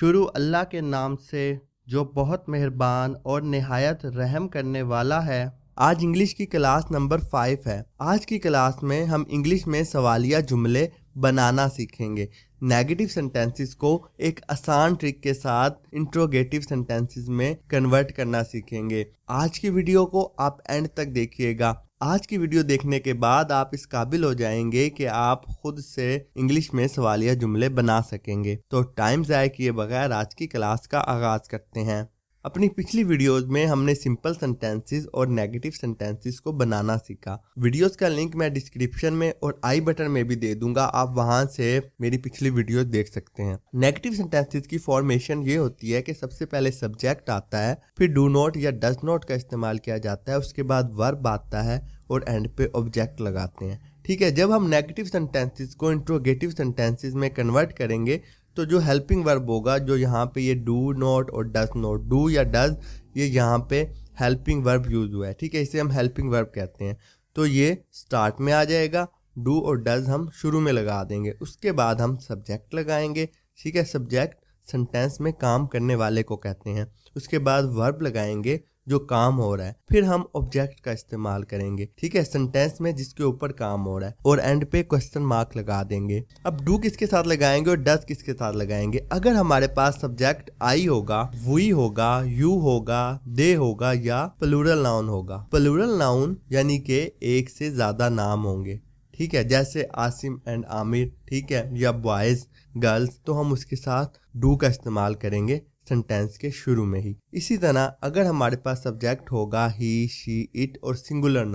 शुरू अल्लाह के नाम से जो बहुत मेहरबान और निहायत रहम करने वाला है। आज इंग्लिश की क्लास नंबर 5 है। आज की क्लास में हम इंग्लिश में सवालिया जुमले बनाना सीखेंगे। नेगेटिव सेंटेंसेस को एक आसान ट्रिक के साथ इंट्रोगेटिव सेंटेंसेस में कन्वर्ट करना सीखेंगे। आज की वीडियो को आप एंड तक देखिएगा। आज की वीडियो देखने के बाद आप इस काबिल हो जाएंगे कि आप खुद से इंग्लिश में सवालिया जुमले बना सकेंगे। तो टाइम ज़ाया किए बगैर आज की क्लास का आगाज़ करते हैं। अपनी पिछली वीडियोस में हमने सिंपल सेंटेंसेस और नेगेटिव सेंटेंसेस को बनाना सीखा। वीडियोस का लिंक मैं डिस्क्रिप्शन में और आई बटन में भी दे दूंगा, आप वहां से मेरी पिछली वीडियोस देख सकते हैं। नेगेटिव सेंटेंसेस की फॉर्मेशन ये होती है कि सबसे पहले सब्जेक्ट आता है, फिर डू नॉट या डज नॉट का इस्तेमाल किया जाता है, उसके बाद वर्ब आता है और एंड पे ऑब्जेक्ट लगाते हैं। ठीक है, जब हम नेगेटिव सेंटेंसेस को इंट्रोगेटिव सेंटेंसेस में कन्वर्ट करेंगे तो जो हेल्पिंग वर्ब होगा, जो यहाँ पे ये डू नॉट और डज नॉट, डू या डज, ये यहाँ पे हेल्पिंग वर्ब यूज हुआ है। ठीक है, इसे हम हेल्पिंग वर्ब कहते हैं। तो ये स्टार्ट में आ जाएगा, डू और डज हम शुरू में लगा देंगे, उसके बाद हम सब्जेक्ट लगाएंगे। ठीक है, सब्जेक्ट सेंटेंस में काम करने वाले को कहते हैं। उसके बाद वर्ब लगाएंगे जो काम हो रहा है, फिर हम ऑब्जेक्ट का इस्तेमाल करेंगे। ठीक है, सेंटेंस में जिसके ऊपर काम हो रहा है, और एंड पे क्वेश्चन मार्क लगा देंगे। अब डू किसके साथ लगाएंगे और डज किसके साथ लगाएंगे? अगर हमारे पास सब्जेक्ट आई होगा, वी होगा, यू होगा, दे होगा या प्लूरल नाउन होगा। प्लूरल नाउन यानी कि एक से ज्यादा नाम होंगे। ठीक है, जैसे आसिम एंड आमिर, ठीक है, या बॉयज गर्ल्स, तो हम उसके साथ डू का इस्तेमाल करेंगे सेंटेंस के शुरू में ही। इसी तरह अगर हमारे पास सब्जेक्ट होगा ही, शी, इट और सिंगुलर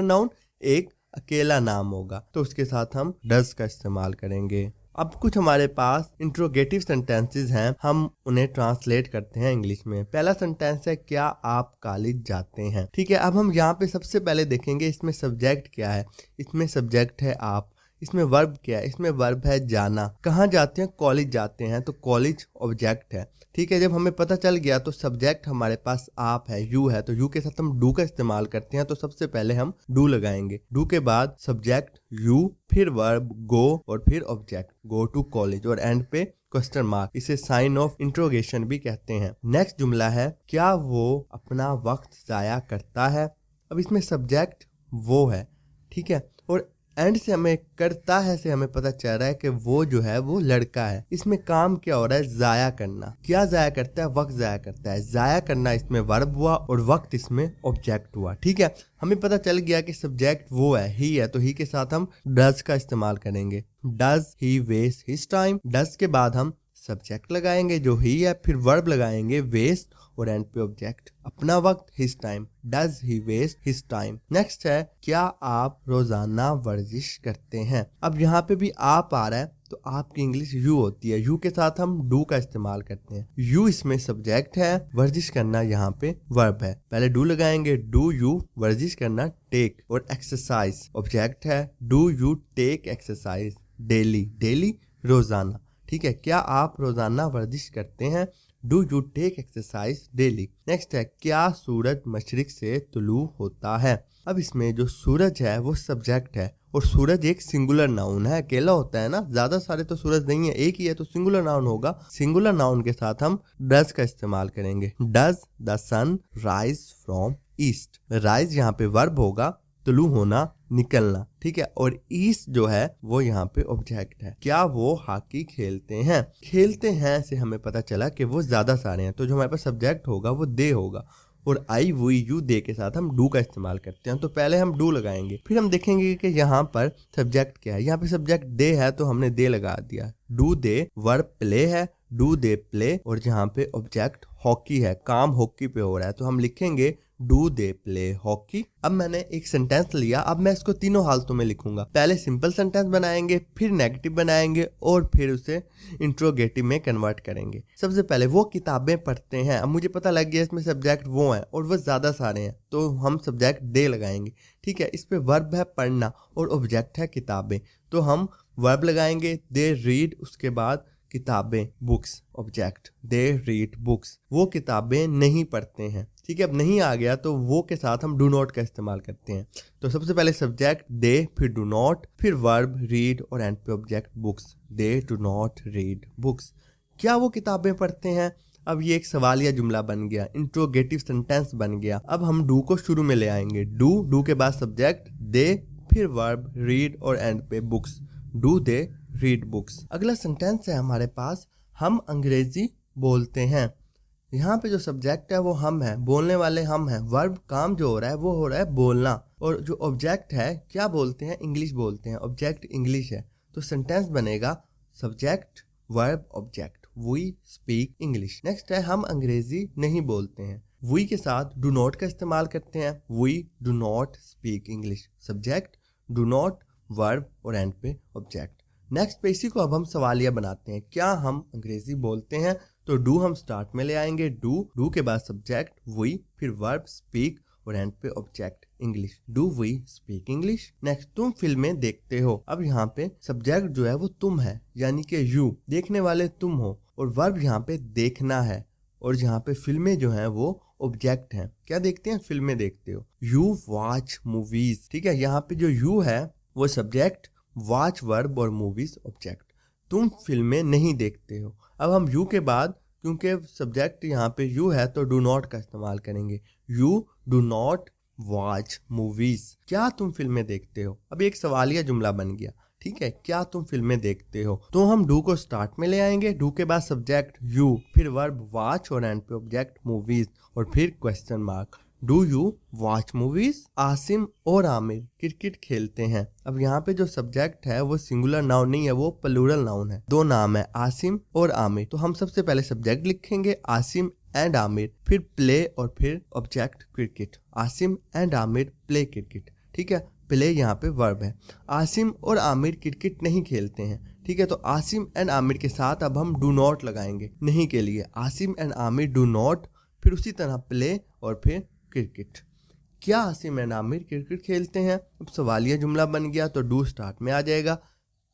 नाउन एक अकेला नाम होगा, तो उसके साथ हम डज का इस्तेमाल करेंगे। अब कुछ हमारे पास इंट्रोगेटिव सेंटेंसेस हैं, हम उन्हें ट्रांसलेट करते हैं इंग्लिश में। पहला सेंटेंस है, क्या आप कॉलेज जाते हैं? ठीक है, अब हम यहाँ पे सबसे पहले देखेंगे इसमें सब्जेक्ट क्या है। इसमें सब्जेक्ट है आप। इसमें वर्ब क्या है? इसमें वर्ब है जाना। कहाँ जाते हैं? कॉलेज जाते हैं, तो कॉलेज ऑब्जेक्ट है। ठीक है, जब हमें पता चल गया तो सब्जेक्ट हमारे पास आप है, यू है, तो यू के साथ हम डू का इस्तेमाल करते हैं। तो सबसे पहले हम डू लगाएंगे, डू के बाद सब्जेक्ट यू, फिर वर्ब गो और फिर ऑब्जेक्ट गो टू कॉलेज और एंड पे क्वेश्चन मार्क। इसे साइन ऑफ इंट्रोगेशन भी कहते हैं। नेक्स्ट जुमला है, क्या वो अपना वक्त जाया करता है? अब इसमें सब्जेक्ट वो है। ठीक है, और एंड से हमें करता है से हमें पता चल रहा है कि वो जो है वो लड़का है। इसमें काम क्या हो रहा है? जाया करना। क्या जाया करता है? वक्त जाया करता है। जाया करना इसमें वर्ब हुआ और वक्त इसमें ऑब्जेक्ट हुआ। ठीक है, हमें पता चल गया कि सब्जेक्ट वो है, ही है, तो ही के साथ हम डज का इस्तेमाल करेंगे। Does he waste his time? Does के बाद हम सब्जेक्ट लगाएंगे जो ही है, फिर वर्ब लगाएंगे वेस्ट और एंड पे ऑब्जेक्ट अपना वक्त, his time. Does he waste his time? Next है, क्या आप रोजाना वर्जिश करते हैं? अब यहाँ पे भी आप आ रहा है, तो आपकी इंग्लिश यू होती है। यू के साथ हम डू का इस्तेमाल करते हैं। यू इसमें सब्जेक्ट है, वर्जिश करना यहाँ पे वर्ब है। पहले डू लगाएंगे, डू यू वर्जिश करना टेक, और एक्सरसाइज ऑब्जेक्ट है। Do you take exercise daily? Daily रोजाना। ठीक है, क्या आप रोजाना वर्जिश करते हैं? Do you take exercise daily? Next है, क्या सूरज मशरिक से तुलू होता है? अब इसमें जो सूरज है वो सब्जेक्ट है, और सूरज एक सिंगुलर नाउन है, अकेला होता है ना, ज्यादा सारे तो सूरज नहीं है, एक ही है, तो सिंगुलर नाउन होगा। सिंगुलर नाउन के साथ हम डज का इस्तेमाल करेंगे। Does the sun rise from east? Rise यहाँ पे वर्ब होगा, तुलू होना, निकलना। ठीक है, और ईस्ट जो है वो यहाँ पे ऑब्जेक्ट है। क्या वो हॉकी खेलते हैं? खेलते हैं से हमें पता चला कि वो ज्यादा सारे हैं, तो जो हमारे पास सब्जेक्ट होगा वो दे होगा, और आई वी यू दे के साथ हम डू का इस्तेमाल करते हैं। तो पहले हम डू लगाएंगे, फिर हम देखेंगे कि यहाँ पर सब्जेक्ट क्या है। यहाँ पे सब्जेक्ट दे है, तो हमने दे लगा दिया। डू दे, वर्ब प्ले है, डू दे प्ले, और जहाँ पे ऑब्जेक्ट हॉकी है, काम हॉकी पे हो रहा है, तो हम लिखेंगे डू दे प्ले हॉकी। अब मैंने एक सेंटेंस लिया, अब मैं इसको तीनों हालतों में लिखूंगा। पहले सिंपल सेंटेंस बनाएंगे, फिर नेगेटिव बनाएंगे, और फिर उसे इंट्रोगेटिव में कन्वर्ट करेंगे। सबसे पहले, वो किताबें पढ़ते हैं। अब मुझे पता लग गया इसमें सब्जेक्ट वो है और वो ज्यादा सारे हैं, तो हम सब्जेक्ट दे लगाएंगे। ठीक है, इस पे वर्ब है पढ़ना और ऑब्जेक्ट है किताबें, तो हम वर्ब लगाएंगे दे रीड, उसके बाद किताबें books, object they read books. वो किताबें नहीं पढ़ते हैं। ठीक है, अब नहीं आ गया तो वो के साथ हम डू नॉट का इस्तेमाल करते हैं। तो सबसे पहले सब्जेक्ट दे, फिर डू नॉट, फिर वर्ब रीड और एंड पे object books. They do not read books. क्या वो किताबें पढ़ते हैं? अब ये एक सवालिया जुमला बन गया, इंट्रोगेटिव सेंटेंस बन गया। अब हम डू को शुरू में ले आएंगे। डू के बाद सब्जेक्ट दे, फिर वर्ब रीड और एंड पे books. Do they read books. अगला सेंटेंस है हमारे पास, हम अंग्रेजी बोलते हैं। यहाँ पे जो सब्जेक्ट है वो हम है, बोलने वाले हम हैं। वर्ब काम जो हो रहा है वो हो रहा है बोलना, और जो ऑब्जेक्ट है क्या बोलते हैं? इंग्लिश बोलते हैं। ऑब्जेक्ट इंग्लिश है, तो सेंटेंस बनेगा subject verb object, we speak English. Next है हम अंग्रेजी नहीं बोलते हैं। वी के साथ डू नॉट का इस्तेमाल करते हैं। We do not speak English. Subject do not, verb और एंड पे ऑब्जेक्ट। नेक्स्ट पे इसी को अब हम सवालिया बनाते हैं। क्या हम अंग्रेजी बोलते हैं? तो डू हम स्टार्ट में ले आएंगे। डू के बाद सब्जेक्ट वी, फिर वर्ब स्पीक और एंड पे object English. Do we speak English. Next, तुम फिल्में देखते हो। अब यहाँ पे सब्जेक्ट जो है वो तुम है, यानी कि यू, देखने वाले तुम हो, और वर्ब यहाँ पे देखना है, और यहाँ पे फिल्में जो हैं वो ऑब्जेक्ट हैं। क्या देखते हैं? फिल्में देखते हो। You watch movies. ठीक है, यहाँ पे जो यू है वो सब्जेक्ट, वॉच वर्ब और मूवीज ऑब्जेक्ट। तुम फिल्में नहीं देखते हो। अब हम यू के बाद, क्योंकि सब्जेक्ट यहाँ पे यू है, तो डू नॉट का इस्तेमाल करेंगे। You do not watch movies. क्या तुम फिल्में देखते हो? अब एक सवालिया जुमला बन गया। ठीक है, क्या तुम फिल्में देखते हो? तो हम डू को स्टार्ट में ले आएंगे। डू के बाद सब्जेक्ट यू, फिर वर्ब वॉच और एंड पे ऑब्जेक्ट मूवीज, और फिर question mark. Do you watch movies? Asim और आमिर क्रिकेट खेलते हैं। अब यहाँ पे जो सब्जेक्ट है वो सिंगुलर नाउन नहीं है, वो प्लूरल नाउन है। दो नाम है, आसिम और आमिर। तो हम सबसे पहले सब्जेक्ट लिखेंगे आसिम एंड आमिर, फिर प्ले और फिर object cricket. Asim and Aamir play cricket. ठीक है, प्ले यहाँ पे वर्ब है। आसिम और आमिर क्रिकेट नहीं खेलते हैं। ठीक है, तो आसिम एंड आमिर के साथ अब हम डू नॉट लगाएंगे नहीं के लिए। Asim and Aamir do not, फिर उसी तरह प्ले और फिर क्रिकेट। क्या आसिम एंड आमिर क्रिकेट खेलते हैं? अब सवालिया जुमला बन गया, तो डू स्टार्ट में आ जाएगा,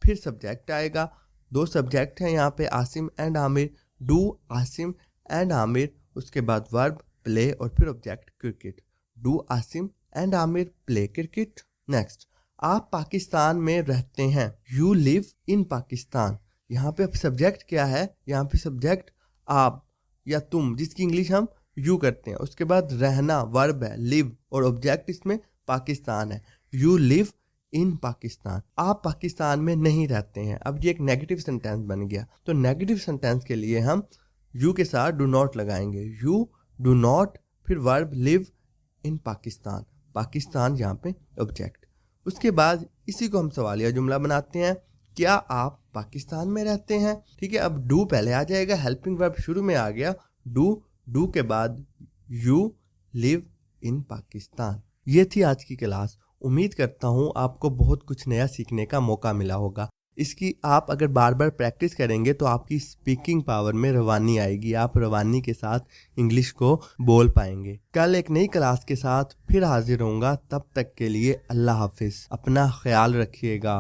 फिर सब्जेक्ट आएगा। दो सब्जेक्ट हैं यहाँ पे, Asim and Aamir. Do Asim and Aamir, उसके बाद वर्ब प्ले और फिर object cricket. Do Asim and Aamir play cricket. Next, आप पाकिस्तान में रहते हैं। You live in Pakistan. यहाँ पे सब्जेक्ट क्या है? यहाँ पे सब्जेक्ट आप या तुम, जिसकी इंग्लिश हम यू करते हैं। उसके बाद रहना वर्ब है, लिव, और ऑब्जेक्ट इसमें पाकिस्तान है। You live in Pakistan. आप पाकिस्तान में नहीं रहते हैं। अब ये एक नेगेटिव सेंटेंस बन गया, तो नेगेटिव सेंटेंस के लिए हम यू के साथ डू नॉट लगाएंगे। यू डू नॉट, फिर verb live in Pakistan. Pakistan यहाँ पे ऑब्जेक्ट। उसके बाद इसी को हम सवालिया जुमला बनाते हैं। क्या आप पाकिस्तान में रहते हैं? ठीक है, अब डू पहले आ जाएगा, हेल्पिंग वर्ब शुरू में आ गया। डू के बाद यू लिव इन पाकिस्तान। ये थी आज की क्लास। उम्मीद करता हूँ आपको बहुत कुछ नया सीखने का मौका मिला होगा। इसकी आप अगर बार बार प्रैक्टिस करेंगे तो आपकी स्पीकिंग पावर में रवानी आएगी। आप रवानी के साथ इंग्लिश को बोल पाएंगे। कल एक नई क्लास के साथ फिर हाजिर होऊंगा। तब तक के लिए अल्लाह हाफिज। अपना ख्याल रखिएगा।